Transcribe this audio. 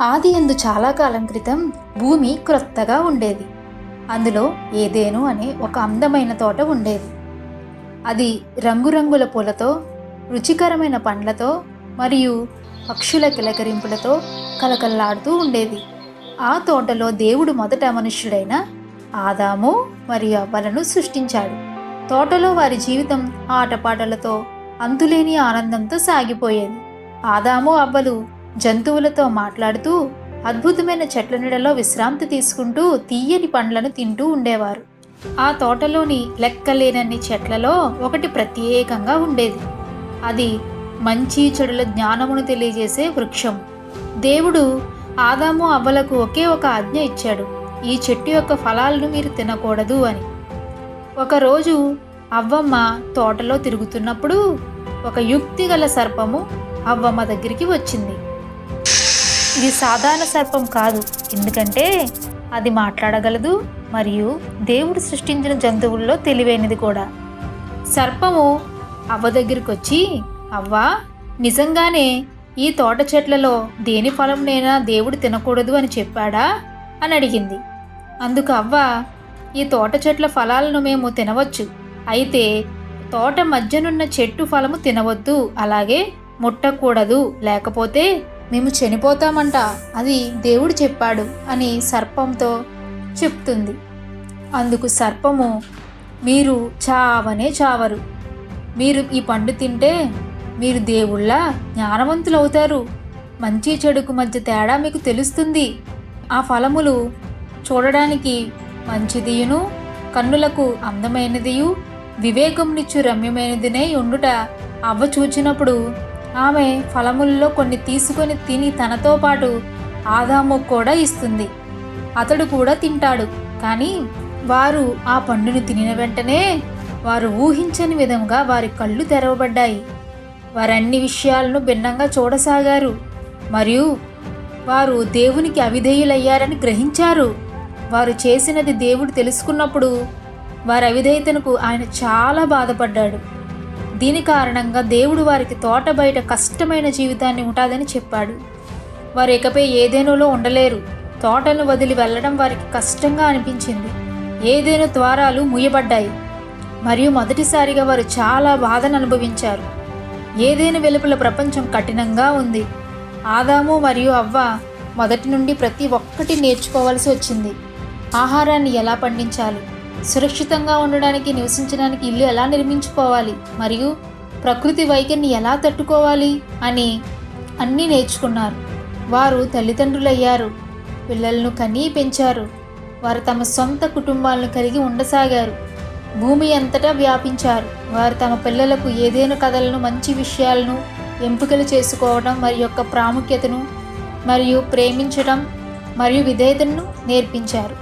ఆదియందు చాలా కాలం క్రితం భూమి క్రొత్తగా ఉండేది. అందులో ఏదేను అనే ఒక అందమైన తోట ఉండేది. అది రంగురంగుల పూలతో, రుచికరమైన పండ్లతో మరియు పక్షుల కిలకరింపులతో కలకల్లాడుతూ ఉండేది. ఆ తోటలో దేవుడు మొదట మనుష్యుడైన ఆదాము మరియు అవ్వలను సృష్టించాడు. తోటలో వారి జీవితం ఆటపాటలతో అంతులేని ఆనందంతో సాగిపోయేది. ఆదాము అవ్వలు జంతువులతో మాట్లాడుతూ అద్భుతమైన చెట్ల నీడలో విశ్రాంతి తీసుకుంటూ తీయని పండ్లను తింటూ ఉండేవారు. ఆ తోటలోని లెక్కలేనన్ని చెట్లలో ఒకటి ప్రత్యేకంగా ఉండేది. అది మంచి చెడుల జ్ఞానమును తెలియజేసే వృక్షం. దేవుడు ఆదాము అవ్వలకు ఒకే ఒక ఆజ్ఞ ఇచ్చాడు: ఈ చెట్టు యొక్క ఫలాలను మీరు తినకూడదు అని. ఒకరోజు అవ్వమ్మ తోటలో తిరుగుతున్నప్పుడు ఒక యుక్తిగల సర్పము అవ్వమ్మ దగ్గరికి వచ్చింది. ఇది సాధారణ సర్పం కాదు, ఎందుకంటే అది మాట్లాడగలదు మరియు దేవుడు సృష్టించిన జంతువుల్లో తెలివైనది కూడా. సర్పము అవ్వ దగ్గరికి వచ్చి, అవ్వా, నిజంగానే ఈ తోట చెట్లలో దేని ఫలంనైనా దేవుడు తినకూడదు అని చెప్పాడా అని అడిగింది. అందుకు అవ్వ, ఈ తోట చెట్ల ఫలాలను మేము తినవచ్చు, అయితే తోట మధ్యనున్న చెట్టు ఫలము తినవద్దు, అలాగే ముట్టకూడదు, లేకపోతే మేము చనిపోతామంట, అది దేవుడు చెప్పాడు అని సర్పంతో చెప్తుంది. అందుకు సర్పము, మీరు చావనే చావరు, మీరు ఈ పండు తింటే మీరు దేవుళ్ళ జ్ఞానవంతులవుతారు, మంచి చెడుకు మధ్య తేడా మీకు తెలుస్తుంది. ఆ ఫలములు చూడడానికి మంచిదియును, కన్నులకు అందమైనదియు, వివేకంనిచ్చు రమ్యమైనదినే ఉండుట అవ్వ చూచినప్పుడు ఆమె ఫలముల్లో కొన్ని తీసుకొని తిని తనతో పాటు ఆదాము కూడా ఇస్తుంది. అతడు కూడా తింటాడు. కానీ వారు ఆ పండును తినిన వెంటనే వారు ఊహించని విధంగా వారి కళ్ళు తెరవబడ్డాయి. వారన్ని విషయాలను భిన్నంగా చూడసాగారు మరియు వారు దేవునికి అవిధేయులయ్యారని గ్రహించారు. వారు చేసినది దేవుడు తెలుసుకున్నప్పుడు వారి అవిధేయతకు ఆయన చాలా బాధపడ్డాడు. దీని కారణంగా దేవుడు వారికి తోట బయట కష్టమైన జీవితాన్ని ఉంటాదని చెప్పాడు. వారు ఇకపై ఏదేనులో ఉండలేరు. తోటను వదిలి వెళ్ళడం వారికి కష్టంగా అనిపించింది. ఏదేను ద్వారాలు మూయబడ్డాయి మరియు మొదటిసారిగా వారు చాలా బాధను అనుభవించారు. ఏదేను వెలుపల ప్రపంచం కఠినంగా ఉంది. ఆదాము మరియు అవ్వ మొదటి నుండి ప్రతి ఒక్కటి నేర్చుకోవాల్సి వచ్చింది. ఆహారాన్ని ఎలా పండించాలి, సురక్షితంగా ఉండడానికి నివసించడానికి ఇల్లు ఎలా నిర్మించుకోవాలి మరియు ప్రకృతి వైఖరిని ఎలా తట్టుకోవాలి అని అన్నీ నేర్చుకున్నారు. వారు తల్లిదండ్రులయ్యారు, పిల్లలను కనీ పెంచారు. వారు తమ సొంత కుటుంబాలను కలిగి ఉండసాగారు. భూమి అంతటా వ్యాపించారు. వారు తమ పిల్లలకు ఏదైనా కథలను, మంచి విషయాలను ఎంపికలు చేసుకోవడం మరి యొక్క ప్రాముఖ్యతను మరియు ప్రేమించడం మరియు విధేయతను నేర్పించారు.